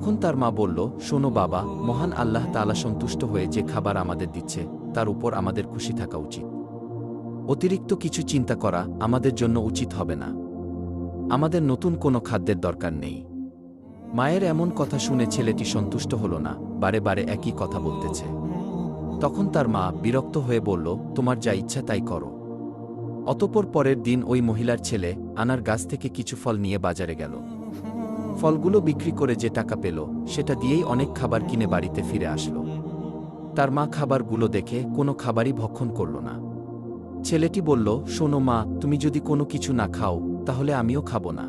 তখন তার মা বলল, শোনো বাবা, মহান আল্লাহ তাআলা সন্তুষ্ট হয়ে যে খাবার আমাদের দিচ্ছে তার উপর আমাদের খুশি থাকা উচিত। অতিরিক্ত কিছু চিন্তা করা আমাদের জন্য উচিত হবে না। আমাদের নতুন কোনো খাদ্যের দরকার নেই। মায়ের এমন কথা শুনে ছেলেটি সন্তুষ্ট হল না, বারে বারে একই কথা বলতেছে। তখন তার মা বিরক্ত হয়ে বলল, তোমার যা ইচ্ছা তাই করো। অতঃপর পরের দিন ওই মহিলার ছেলে আনার গাছ থেকে কিছু ফল নিয়ে বাজারে গেল। ফলগুলো বিক্রি করে যে টাকা পেল সেটা দিয়েই অনেক খাবার কিনে বাড়িতে ফিরে আসলো। তার মা খাবারগুলো দেখে কোনো খাবারই ভক্ষণ করল না। ছেলেটি বলল, শোনো মা, তুমি যদি কোনো কিছু না খাও তাহলে আমিও খাবো না।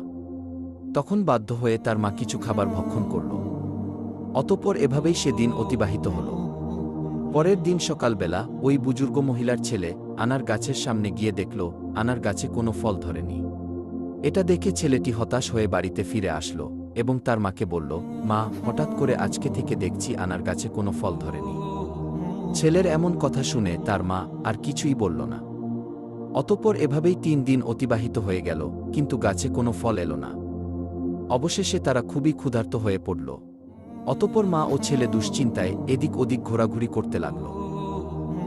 তখন বাধ্য হয়ে তার মা কিছু খাবার ভক্ষণ করল। অতঃপর এভাবেই সেদিন অতিবাহিত হল। পরের দিন সকালবেলা ওই বুজুর্গ মহিলার ছেলে আনার গাছের সামনে গিয়ে দেখল আনার গাছে কোনো ফল ধরেনি। এটা দেখে ছেলেটি হতাশ হয়ে বাড়িতে ফিরে আসলো এবং তার মাকে বলল, মা, হঠাৎ করে আজকে থেকে দেখছি আনার গাছে কোনো ফল ধরেনি। ছেলের এমন কথা শুনে তার মা আর কিছুই বলল না। অতঃপর এভাবেই 3 দিন অতিবাহিত হয়ে গেল, কিন্তু গাছে কোনো ফল এলো না। অবশেষে তারা খুবই ক্ষুধার্ত হয়ে পড়ল। অতঃপর মা ও ছেলে দুশ্চিন্তায় এদিক ওদিক ঘোরাঘুরি করতে লাগল।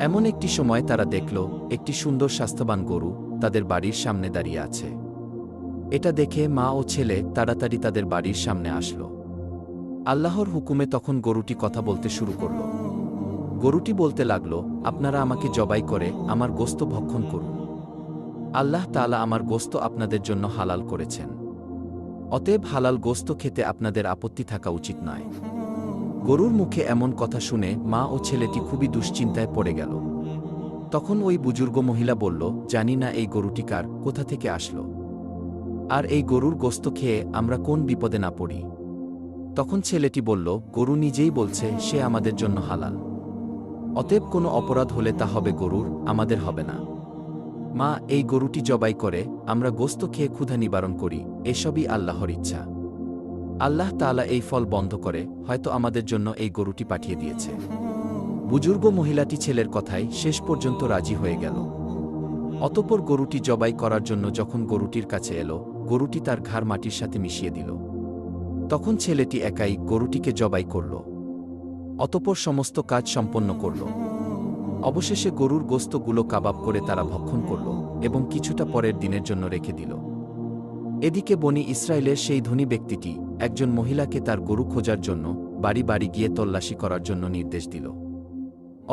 এমন একটি সময় তারা দেখল একটি সুন্দর স্বাস্থ্যবান গরু তাদের বাড়ির সামনে দাঁড়িয়ে আছে। এটা দেখে মা ও ছেলে তাড়াতাড়ি তাদের বাড়ির সামনে আসলো। আল্লাহর হুকুমে তখন গরুটি কথা বলতে শুরু করল। গরুটি বলতে লাগল, আপনারা আমাকে জবাই করে আমার গোশত ভক্ষণ করুন। আল্লাহ তাআলা আমার গোশত আপনাদের জন্য হালাল করেছেন। অতএব হালাল গোশত খেতে আপনাদের আপত্তি থাকা উচিত নয়। গরুর মুখে এমন কথা শুনে মা ও ছেলেটি খুবই দুশ্চিন্তায় পড়ে গেল। তখন ওই বুজুর্গ মহিলা বলল, জানি না এই গরুটি কার, কোথা থেকে আসলো, আর এই গরুর গোশত খেয়ে আমরা কোন বিপদে না পড়ি। তখন ছেলেটি বলল, গরু নিজেই বলছে সে আমাদের জন্য হালাল। অতএব কোনো অপরাধ হলে তা হবে গরুর, আমাদের হবে না। মা, এই গরুটি জবাই করে আমরা গোশত খেয়ে ক্ষুধা নিবারণ করি, এসবই আল্লাহর ইচ্ছা। আল্লাহ তাআলা এই ফল বন্ধ করে হয়তো আমাদের জন্য এই গরুটি পাঠিয়ে দিয়েছে। বুজুর্গ মহিলাটি ছেলের কথায় শেষ পর্যন্ত রাজি হয়ে গেল। অতঃপর গরুটি জবাই করার জন্য যখন গরুটির কাছে এলো, গরুটি তার ঘাড় মাটির সাথে মিশিয়ে দিল। তখন ছেলেটি একাই গরুটিকে জবাই করল। অতঃপর সমস্ত কাজ সম্পন্ন করল। অবশেষে গরুর গোশতগুলো কাবাব করে তারা ভক্ষণ করল এবং কিছুটা পরের দিনের জন্য রেখে দিল। এদিকে বনি ইসরায়েলের সেই ধনী ব্যক্তিটি একজন মহিলাকে তার গরু খোঁজার জন্য বাড়ি বাড়ি গিয়ে তল্লাশি করার জন্য নির্দেশ দিল।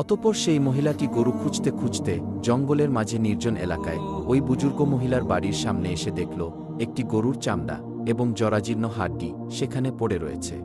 অতঃপর সেই মহিলাটি গরু খুঁজতে খুঁজতে জঙ্গলের মাঝে নির্জন এলাকায় ওই বুজুর্গ মহিলার বাড়ির সামনে এসে দেখল একটি গরুর চামড়া এবং জরাজীর্ণ হাড্ডি সেখানে পড়ে রয়েছে।